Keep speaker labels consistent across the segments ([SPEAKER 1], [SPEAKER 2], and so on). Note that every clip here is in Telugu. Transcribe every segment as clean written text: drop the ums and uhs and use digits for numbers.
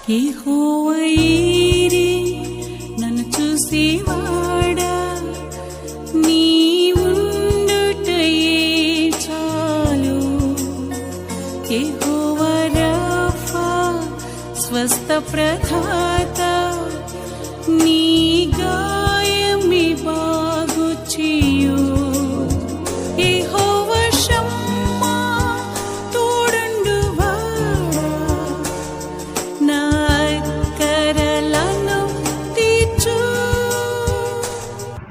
[SPEAKER 1] యెహోవా ఈరే నన్ను చూసేవాడా, నీవుండుటయే చాలు. యెహోవా రఫా స్వస్థ ప్రదాత, నీ గాయమే బాగు చేయు. యెహోవా షమ్మా తోడుండువాడా, నా అక్కరలను తీర్చు.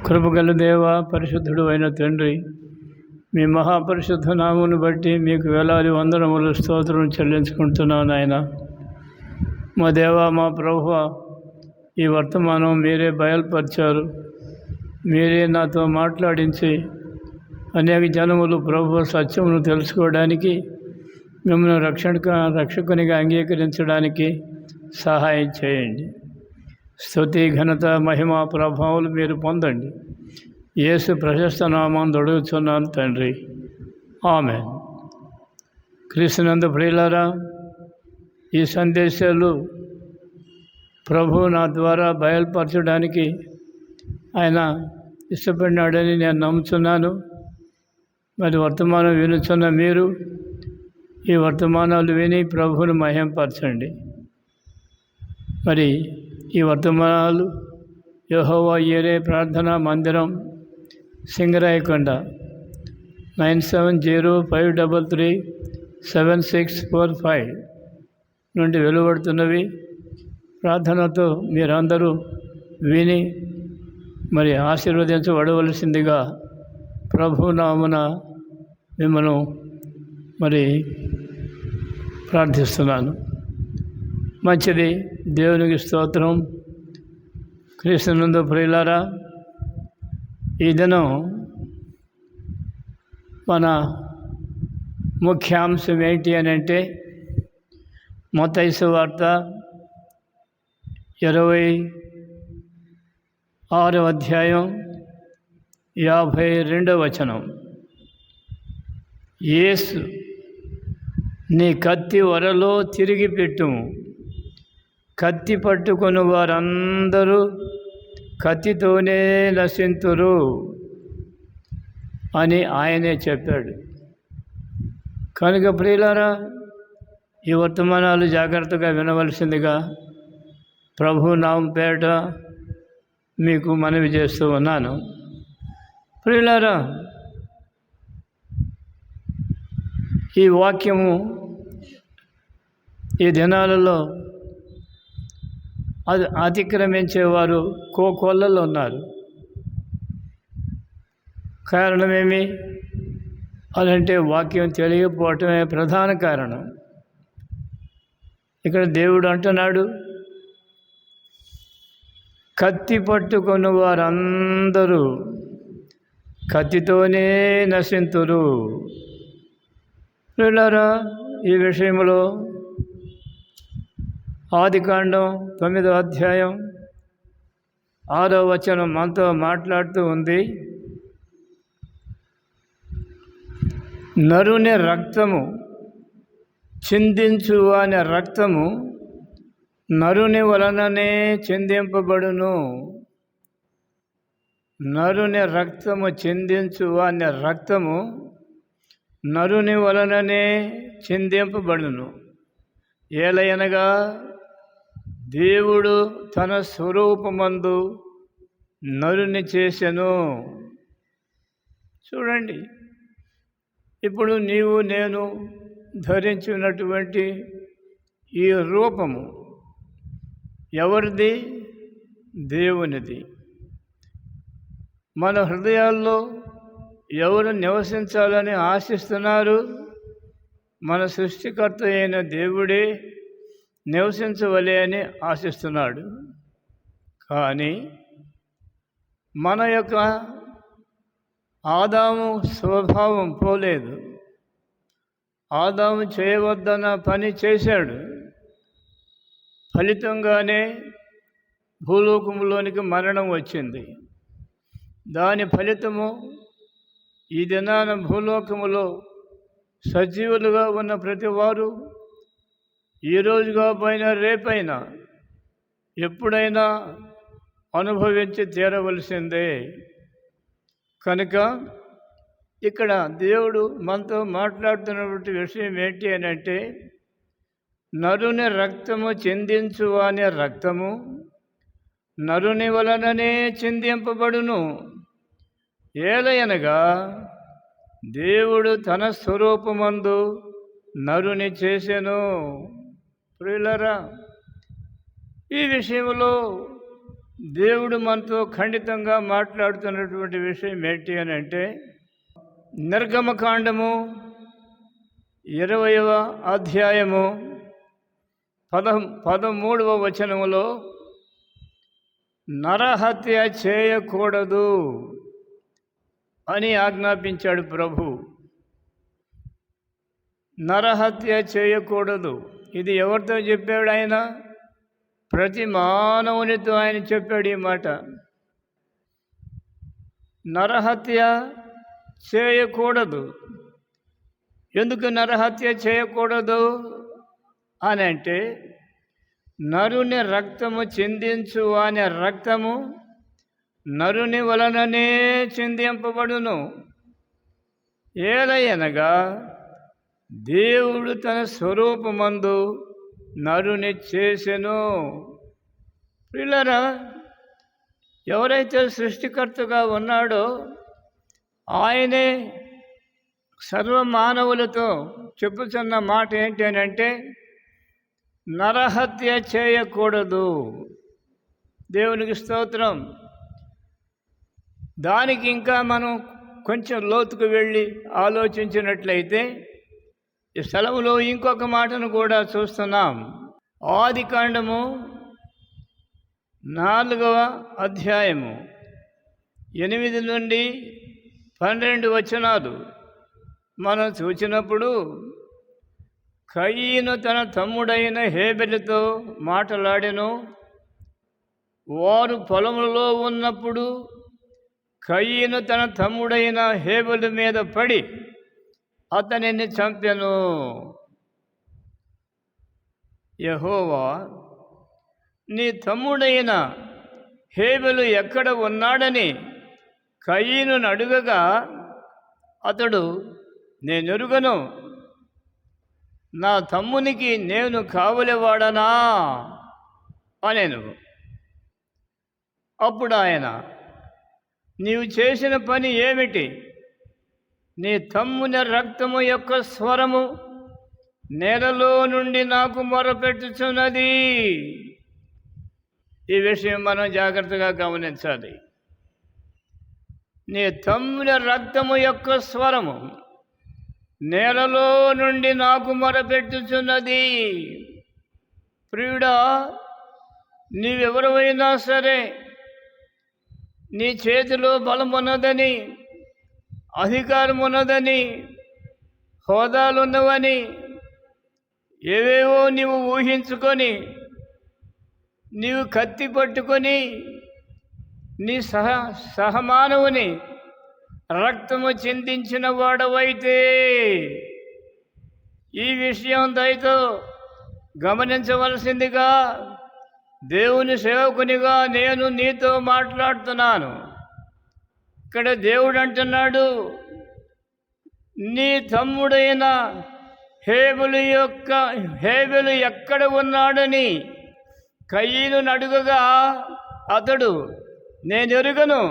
[SPEAKER 2] కృపగల దేవ, పరిశుద్ధుడు అయిన తండ్రి, మీ మహాపరిశుద్ధ నామమును బట్టి మీకు వేలాది వందనములు స్తోత్రం చెల్లించుకుంటున్నాను నాయన. మా దేవ, మా ప్రభువా, ఈ వర్తమానం మీరే బయలుపరిచారు. మీరే నాతో మాట్లాడించి అనేక జనములు ప్రభు సత్యమును తెలుసుకోవడానికి, మిమ్మల్ని రక్షకునిగా అంగీకరించడానికి సహాయం చేయండి. స్తుతి, ఘనత, మహిమ, ప్రభావాలు మీరు పొందండి. యేసు ప్రశస్త నామాన్ని అడుగుతున్నాను తండ్రి, ఆమేన్. క్రీస్తునందు ప్రియులారా, ఈ సందేశాలు ప్రభు నా ద్వారా బయలుపరచడానికి ఆయన ఇష్టపడినాడని నేను నమ్ముతున్నాను. మరి వర్తమానం వినుచున్న మీరు ఈ వర్తమానాలు విని ప్రభువును మహింపరచండి. మరి ఈ వర్తమానాలు యెహోవా ఈరే ప్రార్థనా మందిరం, సింగరాయకొండ, 9705337645 నుండి వెలువడుతున్నవి. ప్రార్థనతో మీరందరూ విని మరి ఆశీర్వదించబడవలసిందిగా ప్రభు నామమున మిమ్మల్ని మరి ప్రార్థిస్తున్నాను. మంచిది, దేవునికి స్తోత్రం. క్రీస్తునందు ప్రియులారా, ఈ దినం మన ముఖ్యాంశం ఏంటి అని అంటే, మత్తయి సువార్త 26వ అధ్యాయం 52వ వచనం. యేసు, నీ కత్తి వరలో తిరిగి పెట్టుము, కత్తి పట్టుకొని వారందరూ కత్తితోనే నశింతురు అని ఆయనే చెప్పాడు. కనుక ప్రియులారా, ఈ వర్తమానాలు జాగ్రత్తగా వినవలసిందిగా ప్రభు నామం పేరిట మీకు మనవి చేస్తూ ఉన్నాను. ప్రియులారా, ఈ వాక్యము ఈ దినాలలో అది అతిక్రమించేవారు కోకొల్లలు ఉన్నారు. కారణమేమి అదంటే వాక్యం తెలియకపోవటమే ప్రధాన కారణం. ఇక్కడ దేవుడు అంటున్నాడు, కత్తి పట్టుకొని వారందరూ కత్తితోనే నశింతురు. ప్రియులారా, ఈ విషయంలో ఆదికాండం 9వ అధ్యాయం 6వ వచనం మనతో మాట్లాడుతూ ఉంది. నరుని రక్తము చిందించు అనే రక్తము నరుని వలననే చిందింపబడును. నరుని రక్తము చిందించు అనే రక్తము నరుని వలననే చిందింపబడును. ఏలయనగా దేవుడు తన స్వరూపమందు నరుని చేసెను. చూడండి, ఇప్పుడు నీవు నేను ధరించినటువంటి ఈ రూపము ఎవరిది? దేవునిది. మన హృదయాల్లో ఎవరు నివసించాలని ఆశిస్తున్నారు? మన సృష్టికర్త అయిన దేవుడే నివసించవలే అని ఆశిస్తున్నాడు. కానీ మన యొక్క ఆదాము స్వభావం పోలేదు. ఆదాము చేయవద్దన్న పని చేశాడు. ఫలితంగానే భూలోకంలోనికి మరణం వచ్చింది. దాని ఫలితము ఈ దినాన భూలోకములో సజీవులుగా ఉన్న ప్రతి వారు ఈరోజు కాకపోయినా రేపైనా ఎప్పుడైనా అనుభవించి తీరవలసిందే. కనుక ఇక్కడ దేవుడు మనతో మాట్లాడుతున్నటువంటి విషయం ఏంటి అని అంటే, నరుని రక్తము చిందించు అనే రక్తము నరుని వలననే చిందింపబడును. ఏలయనగా దేవుడు తన స్వరూపమందు నరుని చేసెను. ప్రియులారా, ఈ విషయంలో దేవుడు మనతో ఖండితంగా మాట్లాడుతున్నటువంటి విషయం ఏంటి అని అంటే, నిర్గమకాండము 20వ అధ్యాయము 13వ వచనములో నరహత్య చేయకూడదు అని ఆజ్ఞాపించాడు ప్రభు. నరహత్య చేయకూడదు. ఇది ఎవరితో చెప్పాడు ఆయన? ప్రతి మానవునితో ఆయన చెప్పాడు ఈ మాట. నరహత్య చేయకూడదు. ఎందుకు నరహత్య చేయకూడదు అని అంటే, నరుని రక్తము చిందించు అనే రక్తము నరుని వలననే చిందింపబడును. ఏలయనగా దేవుడు తన స్వరూపమందు నరుని చేసెను. ప్రియులారా, ఎవరైతే సృష్టికర్తగా ఉన్నాడో ఆయనే సర్వమానవులతో చెప్పుతున్న మాట ఏంటి అని అంటే, నరహత్య చేయకూడదు. దేవునికి స్తోత్రం. దానికి ఇంకా మనం కొంచెం లోతుకు వెళ్ళి ఆలోచించినట్లయితే ఈ స్థలంలో ఇంకొక మాటను కూడా చూస్తున్నాం. ఆదికాండము 4వ అధ్యాయము 8 నుండి 12 వచనాలు మనం చూసినప్పుడు, కయీను తన తమ్ముడైన హేబెలుతో మాట్లాడెను. వారు పొలములో ఉన్నప్పుడు కయీను తన తమ్ముడైన హేబెలు మీద పడి అతనిని చంపెను. యెహోవా, నీ తమ్ముడైన హేబెలు ఎక్కడ ఉన్నాడని కయీనును అడుగగా అతడు, నేనెరుగను, నా తమ్మునికి నేను కావలివాడనా అనెను. అప్పుడు ఆయన, నీవు చేసిన పని ఏమిటి? నీ తమ్ముని రక్తము యొక్క స్వరము నేలలో నుండి నాకు మొరపెట్టుచున్నది. ఈ విషయం మనం జాగ్రత్తగా గమనించాలి. నీ తమ్ముని రక్తము యొక్క స్వరము నేలలో నుండి నాకు మొరపెట్టుచున్నది. ప్రియుడా, నీవెవరైనా సరే, నీ చేతిలో బలం ఉన్నదని, అధికారం ఉన్నదని, హోదాలున్నవని ఏవేవో నీవు ఊహించుకొని నీవు కత్తి పట్టుకొని నీ సహమానవుని రక్తము చిందించిన వాడవైతే, ఈ విషయం దయతో గమనించవలసిందిగా దేవుని సేవకునిగా నేను నీతో మాట్లాడుతున్నాను. ఇక్కడ దేవుడు అంటున్నాడు, నీ తమ్ముడైన హేబెలు ఎక్కడ ఉన్నాడని కయీనును అడుగగా అతడు, నేనెరుగను,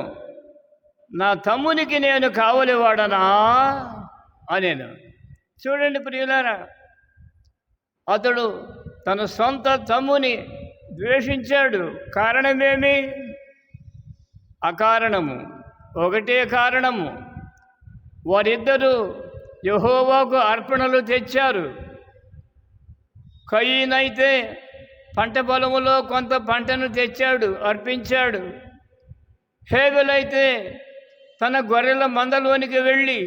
[SPEAKER 2] నా తమ్మునికి నేను కావలివాడనా అనేను. చూడండి ప్రియులారా, అతడు తన సొంత తమ్ముని ద్వేషించాడు. కారణమేమి? అకారణము. ఒకటే కారణము, వారిద్దరూ యెహోవాకు అర్పణలు తెచ్చారు. కయీనైతే పంట పొలములో కొంత పంటను తెచ్చాడు, అర్పించాడు. హేబెలైతే తన గొర్రెల మందలోనికి వెళ్ళి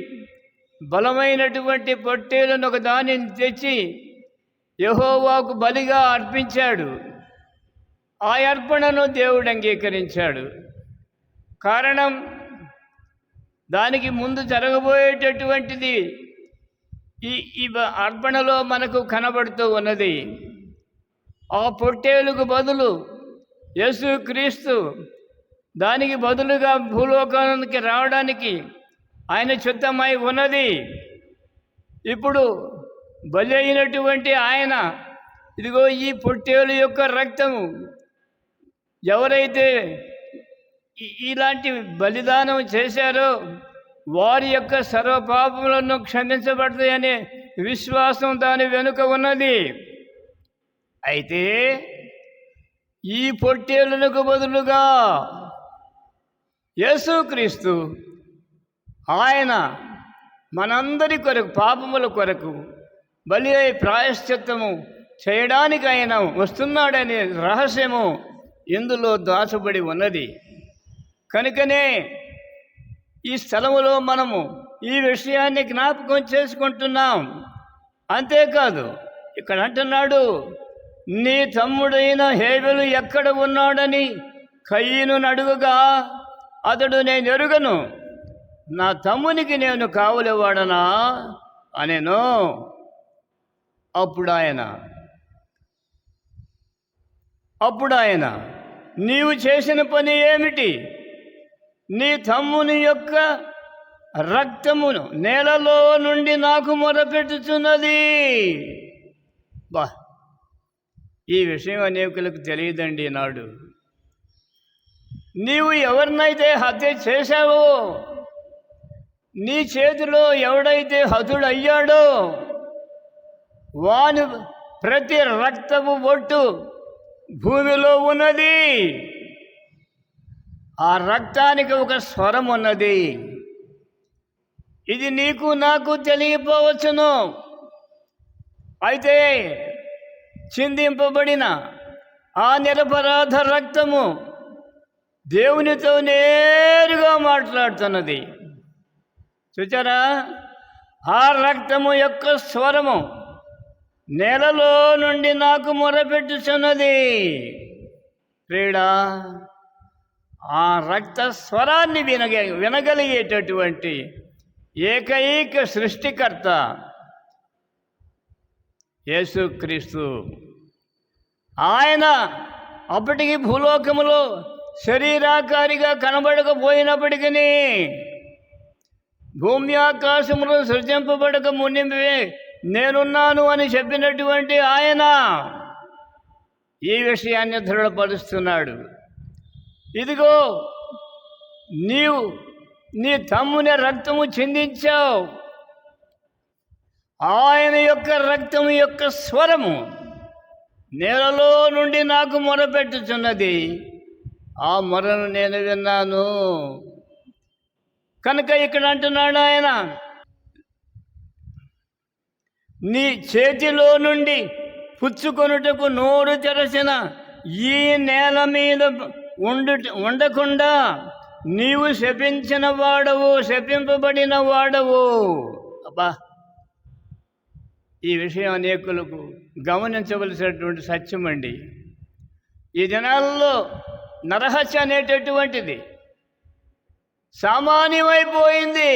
[SPEAKER 2] బలమైనటువంటి పొట్టేలను ఒక దానిని తెచ్చి యెహోవాకు బలిగా అర్పించాడు. ఆ అర్పణను దేవుడు అంగీకరించాడు. కారణం, దానికి ముందు జరగబోయేటటువంటిది ఈ అర్పణలో మనకు కనబడుతూ ఉన్నది. ఆ పొట్టేలుకు బదులు యేసుక్రీస్తు దానికి బదులుగా భూలోకానికి రావడానికి ఆయన చిత్తమై ఉన్నది. ఇప్పుడు బలి అయినటువంటి ఆయన ఇదిగో ఈ పొట్టేలు యొక్క రక్తము ఎవరైతే ఇలాంటి బలిదానం చేశారో వారి యొక్క సర్వపాపములను క్షమించబడతాయనే విశ్వాసం దాని వెనుక ఉన్నది. అయితే ఈ పొట్టేలులకు బదులుగా యేసుక్రీస్తు ఆయన మనందరి కొరకు పాపముల కొరకు బలి అయి ప్రాయశ్చిత్తము చేయడానికి ఆయన వస్తున్నాడనే రహస్యము ఇందులో దాచబడి ఉన్నది. కనుకనే ఈ స్థలములో మనము ఈ విషయాన్ని జ్ఞాపకం చేసుకుంటున్నాం. అంతేకాదు ఇక్కడ అంటున్నాడు, నీ తమ్ముడైన హేబెలు ఎక్కడ ఉన్నాడని కయీను అడుగగా అతడు, నేను ఎరుగను, నా తమ్మునికి నేను కావలివాడనా అనెను. అప్పుడు ఆయన నీవు చేసిన పని ఏమిటి? నీ తమ్ముని యొక్క రక్తమును నేలలో నుండి నాకు మొరపెట్టుచున్నది. ఈ విషయం అనేకులకు తెలియదండి. నాడు నీవు ఎవరినైతే హత్య చేశావో, నీ చేతిలో ఎవడైతే హతుడయ్యాడో వాని ప్రతి రక్తము బొట్టు భూమిలో ఉన్నది. ఆ రక్తానికి ఒక స్వరం ఉన్నది. ఇది నీకు నాకు తెలియపోవచ్చును. అయితే చిందింపబడిన ఆ నిరపరాధ రక్తము దేవునితో నేరుగా మాట్లాడుతున్నది. చూచారా? ఆ రక్తము యొక్క స్వరము నేలలో నుండి నాకు మొరపెట్టుచున్నది. ప్రియుడా, ఆ రక్త స్వరాన్ని వినగలిగేటటువంటి ఏకైక సృష్టికర్త యేసుక్రీస్తు. ఆయన అప్పటికి భూలోకములో శరీరాకారిగా కనబడకపోయినప్పటికీ, భూమి ఆకాశములు సృజింపబడక మునిపే నేనున్నాను అని చెప్పినటువంటి ఆయన ఈ విషయాన్ని దృఢపరుస్తున్నాడు. ఇదిగో, నీవు నీ తమ్ముని రక్తము చిందించావు. ఆయన యొక్క రక్తము యొక్క స్వరము నేలలో నుండి నాకు మొరపెట్టుచున్నది. ఆ మొరను నేను విన్నాను. కనుక ఇక్కడ అంటున్నాడు ఆయన, నీ చేతిలో నుండి పుచ్చుకొనుటకు నోరు తెరచిన ఈ నేల మీద ఉండకుండా నీవు శపించిన వాడవు, శపింపబడిన వాడవు. అబ్బా, ఈ విషయం అనేకులకు గమనించవలసినటువంటి సత్యం అండి. ఈ దినాల్లో నరహత్య అనేటటువంటిది సామాన్యమైపోయింది,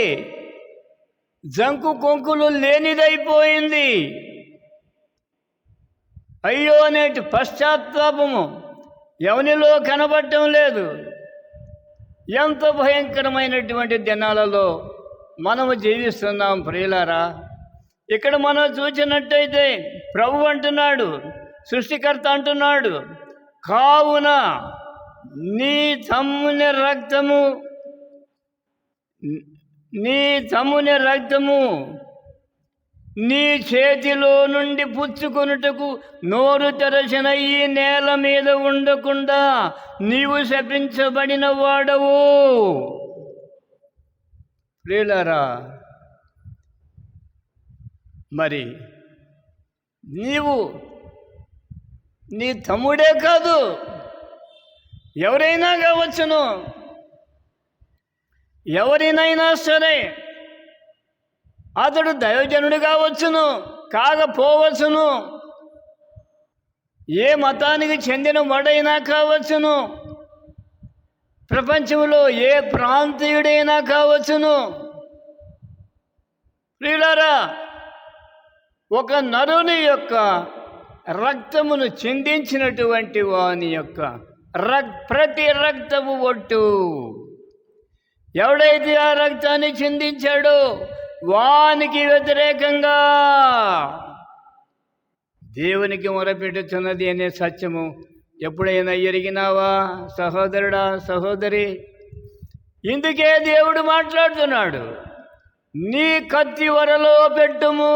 [SPEAKER 2] జంకు కొంకులు లేనిదైపోయింది. అయ్యో అనేటి పశ్చాత్తాపము ఎవనిలో కనబడటం లేదు. ఎంత భయంకరమైనటువంటి దినాలలో మనము జీవిస్తున్నాం ప్రియులారా. ఇక్కడ మనం చూసినట్టయితే ప్రభు అంటున్నాడు, సృష్టికర్త అంటున్నాడు, కావున నీ తమ్ముని రక్తము నీ చేతిలో నుండి పుచ్చుకొనుటకు నోరు తెరచిన ఈ నేల మీద ఉండకుండా నీవు శపించబడిన వాడవు. ప్రియులారా, మరి నీవు నీ తమ్ముడే కాదు, ఎవరైనా కావచ్చును, ఎవరినైనా సరే, అతడు దైవజనుడు కావచ్చును, కాకపోవచ్చును, ఏ మతానికి చెందిన వాడైనా కావచ్చును, ప్రపంచంలో ఏ ప్రాంతీయుడైనా కావచ్చును. ప్రియులారా, ఒక నరుని యొక్క రక్తమును చిందించినటువంటి వాని యొక్క ప్రతి రక్తము ఒట్టు. ఎవడైతే ఆ రక్తాన్ని చిందించాడో వానికి వ్యతిరేకంగా దేవునికి మొరపెట్టుచున్నది అనే సత్యము ఎప్పుడైనా ఎరిగినావా సహోదరుడా, సహోదరి? ఇందుకే దేవుడు మాట్లాడుతున్నాడు, నీ కత్తి వరలో పెట్టుము,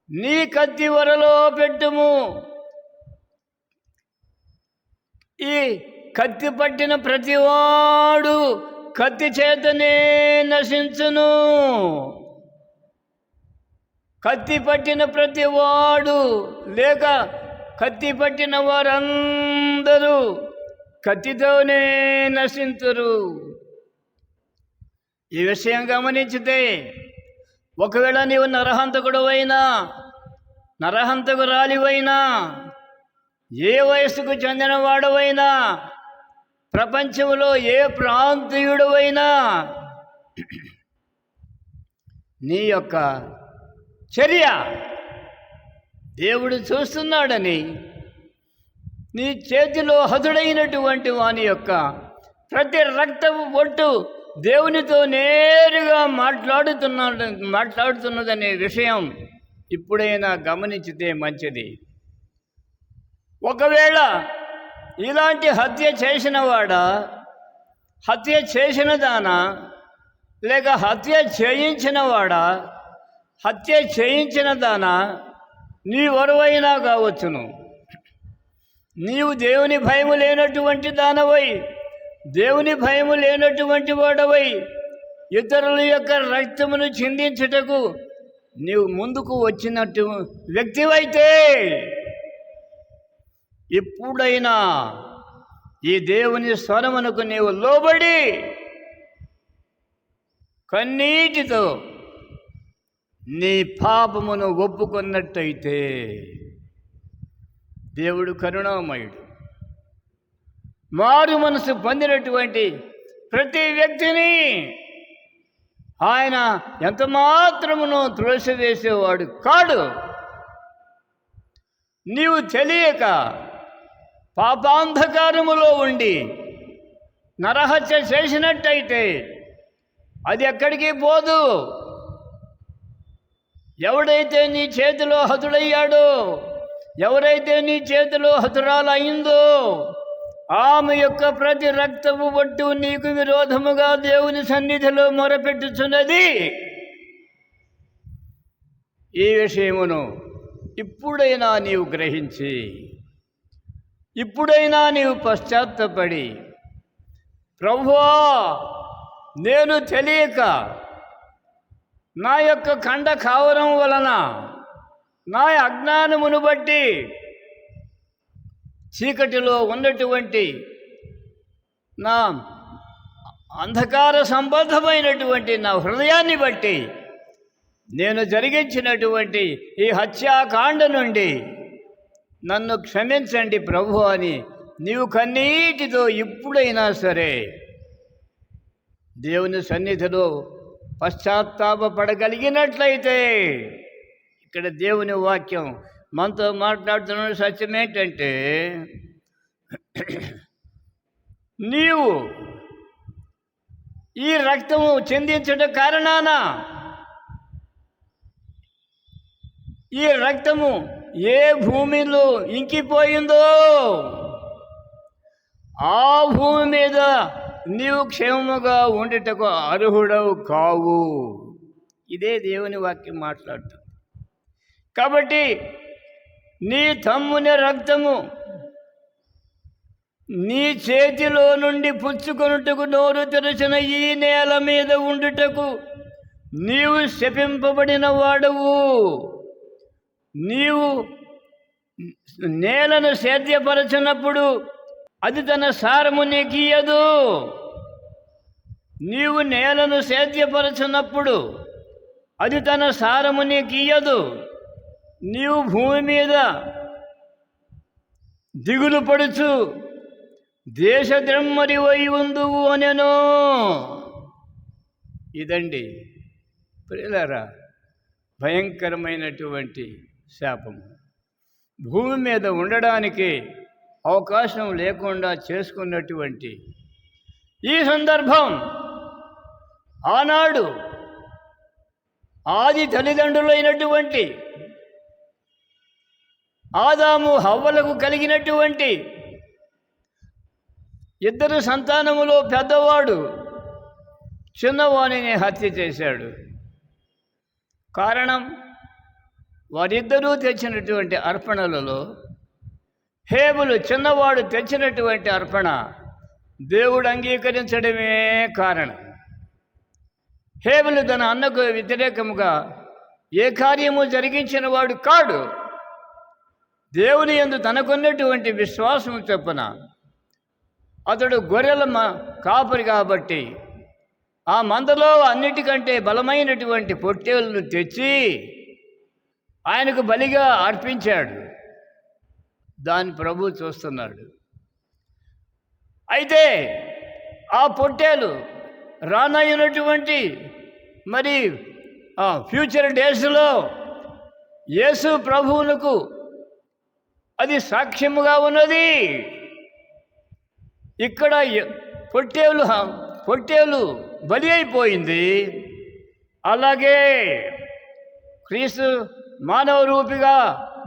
[SPEAKER 2] నీ కత్తి వరలో పెట్టుము. ఈ కత్తి పట్టిన ప్రతివాడు కత్తి చేతనే నశించును. కత్తి పట్టిన ప్రతివాడు లేక కత్తి పట్టిన వారందరూ కత్తితోనే నశించురు. ఈ విషయం గమనించితే ఒకవేళ నీవు నరహంతకుడవైనా నరహంతకురాలివైనా ఏ వయస్సుకు చెందిన వాడవైనా ప్రపంచంలో ఏ ప్రాంతీయుడవైనా నీ యొక్క చర్య దేవుడు చూస్తున్నాడని నీ చేతిలో హతుడైనటువంటి వాని యొక్క ప్రతి రక్తపు బొట్టు దేవునితో నేరుగా మాట్లాడుతున్నదనే విషయం ఇప్పుడైనా గమనించితే మంచిది. ఒకవేళ ఇలాంటి హత్య చేసినవాడా, హత్య చేసిన దానా, లేక హత్య చేయించినవాడా, హత్య చేయించిన దానా నీ వరువైనా కావచ్చును. నీవు దేవుని భయము లేనటువంటి దానవై, దేవుని భయము లేనటువంటి వాడవై ఇతరుల యొక్క రక్తమును చిందించుటకు నీవు ముందుకు వచ్చినట్టు వ్యక్తివైతే ఇప్పుడైనా ఈ దేవుని స్వరమునకు నీవు లోబడి కన్నీటితో నీ పాపమును ఒప్పుకున్నట్టయితే దేవుడు కరుణామయుడు. మారు మనసు పొందినటువంటి ప్రతి వ్యక్తిని ఆయన ఎంత మాత్రమును త్రోసివేసేవాడు కాడు. నీవు తెలియక పాపాంధకారములో ఉండి నరహత్య చేసినట్టయితే అది ఎక్కడికి పోదు. ఎవడైతే నీ చేతిలో హతుడయ్యాడో, ఎవరైతే నీ చేతిలో హతురాలయ్యిందో ఆమె యొక్క ప్రతి రక్తపు బొట్టు నీకు విరోధముగా దేవుని సన్నిధిలో మొరపెట్టుచున్నది. ఈ విషయమును ఇప్పుడైనా నీవు గ్రహించి, ఇప్పుడైనా నీవు పశ్చాత్తపడి, ప్రభువా నేను తెలియక నా యొక్క కండ కావడం వలన, నా అజ్ఞానమును బట్టి, చీకటిలో ఉన్నటువంటి నా అంధకార సంబద్ధమైనటువంటి నా హృదయాన్ని బట్టి నేను జరిగించినటువంటి ఈ హత్యాకాండ నుండి నన్ను క్షమించండి ప్రభు అని నీవు కన్నీటితో ఇప్పుడైనా సరే దేవుని సన్నిధిలో పశ్చాత్తాపడగలిగినట్లయితే, ఇక్కడ దేవుని వాక్యం మనతో మాట్లాడుతున్న సత్యం ఏంటంటే, నీవు ఈ రక్తము చిందించడం కారణాన ఈ రక్తము ఏ భూమిలో ఇంకిపోయిందో ఆ భూమి మీద నీవు క్షేమముగా ఉండేటకు అర్హుడవు కావు. ఇదే దేవుని వాక్యం మాట్లాడుతుంది. కాబట్టి నీ తమ్ముని రక్తము నీ చేతిలో నుండి పుచ్చుకొనుటకు నోరు తెరచిన ఈ నేల మీద ఉండుటకు నీవు శపింపబడిన వాడవు. నీవు నేలను సేద్యపరచినప్పుడు అది తన సారము నీకియ్యదు. నీవు నేలను సేద్యపరచినప్పుడు అది తన సారము నీకియ్యదు. నీవు భూమి మీద దిగులు పడుచు దేశద్రమ్మరివై ఉందువు అనెను. ఇదండి ప్రియులారా భయంకరమైనటువంటి శాపము. భూమి మీద ఉండడానికి అవకాశం లేకుండా చేసుకున్నటువంటి ఈ సందర్భం ఆనాడు ఆది తల్లిదండ్రులైనటువంటి ఆదాము హవ్వలకు కలిగినటువంటి ఇద్దరు సంతానములో పెద్దవాడు చిన్నవాణిని హత్య చేశాడు. కారణం, వారిద్దరూ తెచ్చినటువంటి అర్పణలలో హేబెలు చిన్నవాడు తెచ్చినటువంటి అర్పణ దేవుడు అంగీకరించడమే కారణం. హేబెలు తన అన్నకు వ్యతిరేకముగా ఏ కార్యము జరిగించిన వాడు కాడు. దేవుని యందు తనకున్నటువంటి విశ్వాసం చొప్పున అతడు గొర్రెల కాపరి కాబట్టి ఆ మందలో అన్నిటికంటే బలమైనటువంటి పొట్టేళ్లను తెచ్చి ఆయనకు బలిగా అర్పించాడు. దాన్ని ప్రభు చూస్తున్నాడు. అయితే ఆ పొట్టేలు రానయ్యున్నటువంటి మరి ఫ్యూచర్ డేస్లో యేసు ప్రభువునకు అది సాక్ష్యముగా ఉన్నది. ఇక్కడ పొట్టేలు బలి అయిపోయింది. అలాగే క్రీస్తు మానవ రూపిగా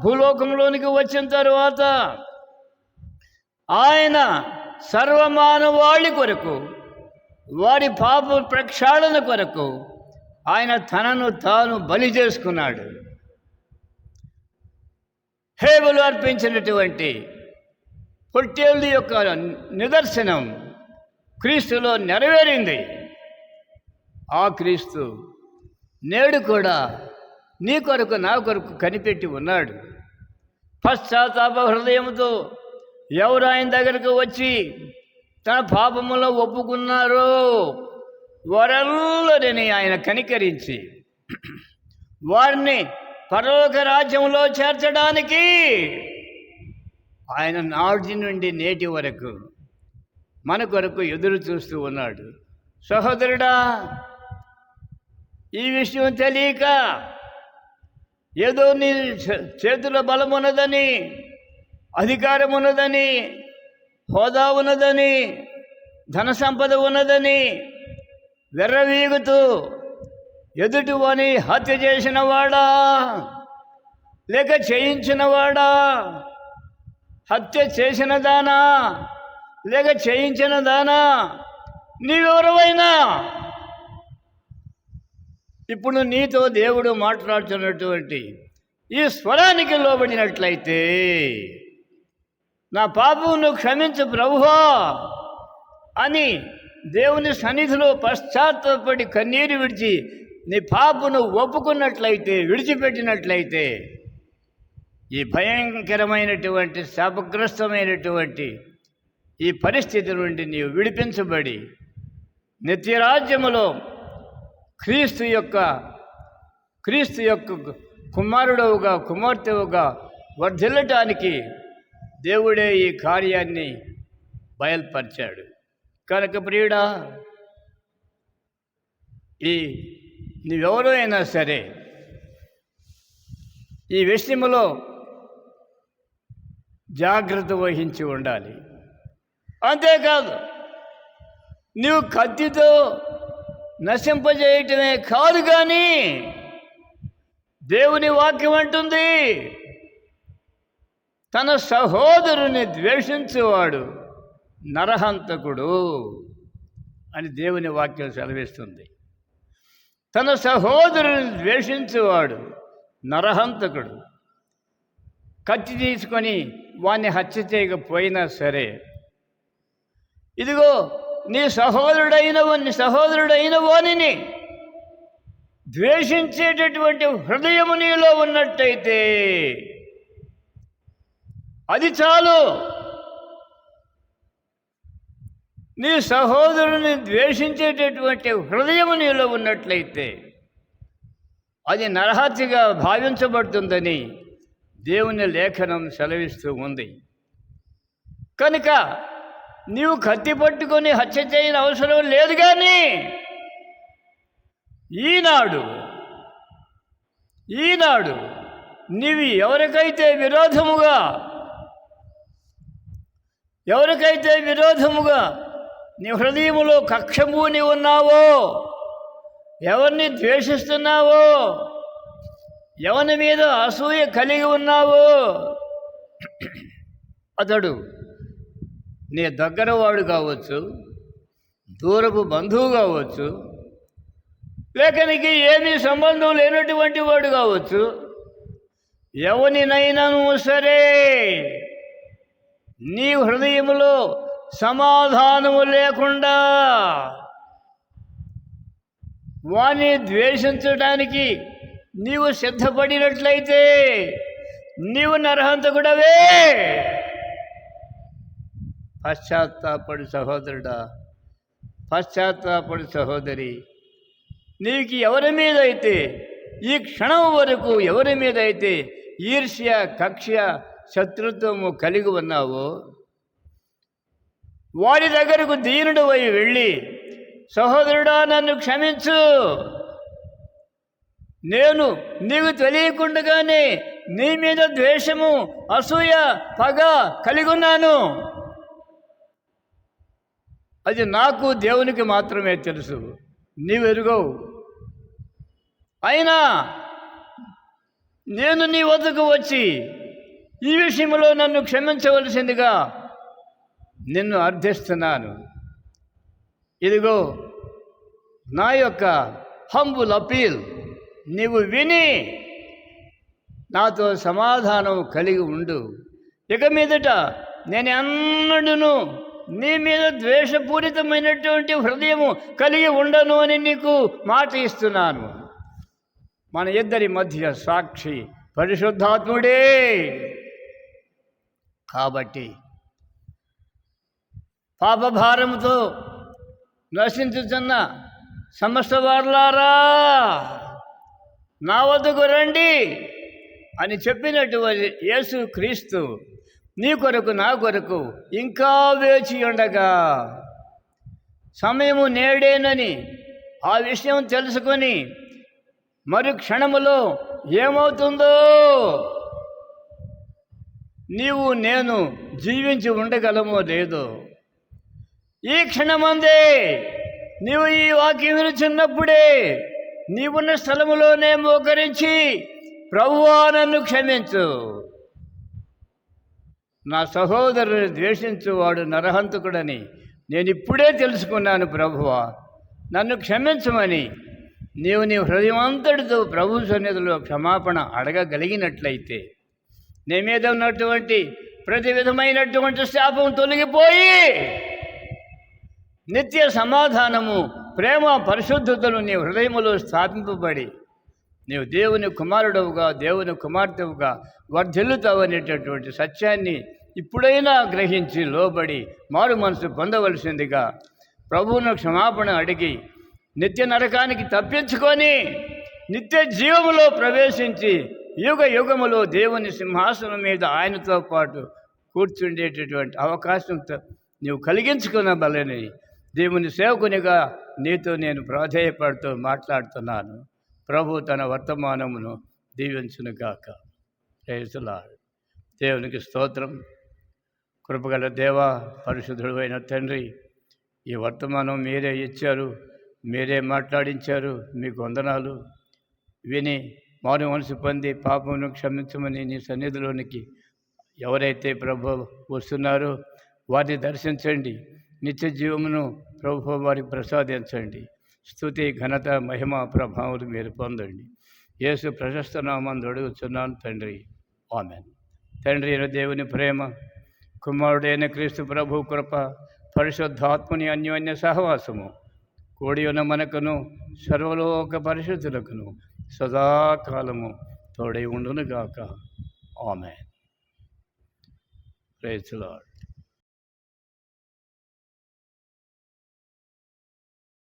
[SPEAKER 2] భూలోకంలోనికి వచ్చిన తరువాత ఆయన సర్వమానవాళి కొరకు, వారి పాప ప్రక్షాళన కొరకు ఆయన తనను తాను బలి చేసుకున్నాడు. హేబెలు అర్పించినటువంటి పొట్టేలు యొక్క నిదర్శనం క్రీస్తులో నెరవేరింది. ఆ క్రీస్తు నేడు కూడా నీ కొరకు నా కొరకు కనిపెట్టి ఉన్నాడు. పశ్చాత్తాప హృదయంతో ఎవరు ఆయన దగ్గరకు వచ్చి తన పాపములో ఒప్పుకున్నారో వారెల్లరిని ఆయన కనికరించి వారిని పరలోక రాజ్యంలో చేర్చడానికి ఆయన నాటి నుండి నేటి వరకు మన కొరకు ఎదురు చూస్తూ ఉన్నాడు. సహోదరుడా, ఈ విషయం తెలియక ఏదో నీ చేతుల బలం ఉన్నదని, అధికారం ఉన్నదని, హోదా ఉన్నదని, ధన సంపద ఉన్నదని వెర్రవీగుతూ ఎదుటివాని హత్య చేసిన వాడా, లేక చేయించినవాడా, హత్య చేసిన దానా లేక చేయించిన దానా, నీవెవరవైనా ఇప్పుడు నీతో దేవుడు మాట్లాడుతున్నటువంటి ఈ స్వరానికి లోబడినట్లయితే, నా పాపమును క్షమించు ప్రభువా అని దేవుని సన్నిధిలో పశ్చాత్తాపడి కన్నీరు విడిచి నీ పాపను ఒప్పుకున్నట్లయితే, విడిచిపెట్టినట్లయితే, ఈ భయంకరమైనటువంటి శాపగ్రస్తమైనటువంటి ఈ పరిస్థితి నుండి నీవు విడిపించబడి నిత్యరాజ్యములో క్రీస్తు యొక్క కుమారుడవుగా, కుమార్తెవుగా వర్ధిల్లటానికి దేవుడే ఈ కార్యాన్ని బయలుపరిచాడు. కనుక ప్రియుడా, నీవెవరో అయినా సరే ఈ విషయంలో జాగ్రత్త వహించి ఉండాలి. అంతేకాదు, నీవు కత్తితో నశింపజేయటమే కాదు, కానీ దేవుని వాక్యం అంటుంది, తన సహోదరుని ద్వేషించేవాడు నరహంతకుడు అని దేవుని వాక్యం సెలవిస్తుంది. తన సహోదరుని ద్వేషించేవాడు నరహంతకుడు. కత్తి తీసుకొని వాణ్ణి హత్య చేయకపోయినా సరే, ఇదిగో నీ సహోదరుడైన వానిని ద్వేషించేటటువంటి హృదయము నీలో ఉన్నట్టయితే అది చాలు. నీ సహోదరుని ద్వేషించేటటువంటి హృదయము నీలో ఉన్నట్లయితే అది నరహత్యగా భావించబడుతుందని దేవుని లేఖనం సెలవిస్తూ ఉంది. కనుక నీవు కత్తి పట్టుకొని హత్య చేయని అవసరం లేదు, కానీ ఈనాడు నీవు ఎవరికైతే విరోధముగా నీ హృదయములో కక్షమూని ఉన్నావో, ఎవరిని ద్వేషిస్తున్నావో, ఎవరి మీద అసూయ కలిగి ఉన్నావో, అతడు నీ దగ్గర వాడు కావచ్చు, దూరపు బంధువు కావచ్చు, లేక నీకు ఏమీ సంబంధం లేనటువంటి వాడు కావచ్చు, ఎవరినైనాను సరే నీ హృదయములో సమాధానము లేకుండా వాణ్ణి ద్వేషించడానికి నీవు సిద్ధపడినట్లయితే నీవు నరహంతకుడవే. పశ్చాత్తాపడు సహోదరుడా, పశ్చాత్తాపడు సహోదరి, నీకు ఎవరి మీద అయితే ఈ క్షణం వరకు ఎవరి మీద అయితే ఈర్ష్య, కక్ష, శత్రుత్వము కలిగి ఉన్నావో వారి దగ్గరకు దీనుడు అయి వెళ్ళి, సహోదరుడా నన్ను క్షమించు, నేను నీకు తెలియకుండానే నీ మీద ద్వేషము, అసూయ, పగ కలిగి ఉన్నాను. అది నాకు దేవునికి మాత్రమే తెలుసు, నీవు ఎరుగవు. అయినా నేను నీ వద్దకు వచ్చి ఈ విషయంలో నన్ను క్షమించవలసిందిగా నిన్ను అర్థిస్తున్నాను. ఇదిగో నా యొక్క హంబుల్ అపీల్, నీవు విని నాతో సమాధానం కలిగి ఉండు. ఇక మీదట నేను ఎన్నడూను నీ మీద ద్వేషపూరితమైనటువంటి హృదయము కలిగి ఉండను అని నీకు మాట ఇస్తున్నాను. మన ఇద్దరి మధ్య సాక్షి పరిశుద్ధాత్ముడే. కాబట్టి పాపభారముతో నశించుతున్న సమస్త వారులారా నా వద్దకు రండి అని చెప్పినటువంటి యేసు క్రీస్తు నీ కొరకు నా కొరకు ఇంకా వేచి ఉండగా, సమయము నేడేనని ఆ విషయం తెలుసుకొని మరి క్షణములో ఏమవుతుందో నీవు నేను జీవించి ఉండగలమో లేదో, ఈ క్షణమందే నీవు ఈ వాక్యం వినుచున్నప్పుడే నీవున్న స్థలములోనే మోకరించి, ప్రభువా నన్ను క్షమించు, నా సహోదరుని ద్వేషించువాడు నరహంతకుడని నేను ఇప్పుడే తెలుసుకున్నాను, ప్రభువా నన్ను క్షమించమని నీవు నీ హృదయమంతటితో ప్రభు సన్నిధిలో క్షమాపణ అడగగలిగినట్లయితే నీ మీద ఉన్నటువంటి ప్రతి విధమైనటువంటి శాపం తొలగిపోయి నిత్య సమాధానము, ప్రేమ, పరిశుద్ధతను నీ హృదయములో స్థాపింపబడి నీవు దేవుని కుమారుడవుగా, దేవుని కుమార్తెవుగా వర్ధిల్లుతావనేటటువంటి సత్యాన్ని ఇప్పుడైనా గ్రహించి లోబడి మారు మనసు పొందవలసిందిగా ప్రభువును క్షమాపణ అడిగి నిత్య నరకానికి తప్పించుకొని నిత్య జీవములో ప్రవేశించి యుగ యుగములో దేవుని సింహాసనం మీద ఆయనతో పాటు కూర్చుండేటటువంటి అవకాశంతో నీవు కలిగించుకునబలని దేవుని సేవకునిగా నీతో నేను ప్రాధేయపడుతూ మాట్లాడుతున్నాను. ప్రభు తన వర్తమానమును దీవించునుగాక. Praise the Lord. దేవునికి స్తోత్రం. కృపగల దేవా, పరిశుద్ధుడు అయిన తండ్రి, ఈ వర్తమానం మీరే ఇచ్చారు, మీరే మాట్లాడించారు, మీకు వందనాలు. విని మారు మనసు పొంది పాపమును క్షమించమని నీ సన్నిధిలోనికి ఎవరైతే ప్రభు వస్తున్నారో వారిని దర్శించండి. నిత్య జీవమును ప్రభు వారికి ప్రసాదించండి. స్తుతి, ఘనత, మహిమ, ప్రభావాలు మీరు పొందండి. యేసు ప్రశస్త నామందు అడుగుతున్నాను తండ్రి, ఆమేన్. తండ్రి అయిన దేవుని ప్రేమ, కుమారుడైన క్రీస్తు ప్రభు కృప, పరిశుద్ధాత్మని అన్యోన్య సహవాసము కూడి ఉన్న మనకును సర్వలోక పరిశుద్ధులకును సదాకాలము తోడై ఉండునుగాక. ఆమేన్. Praise the lord.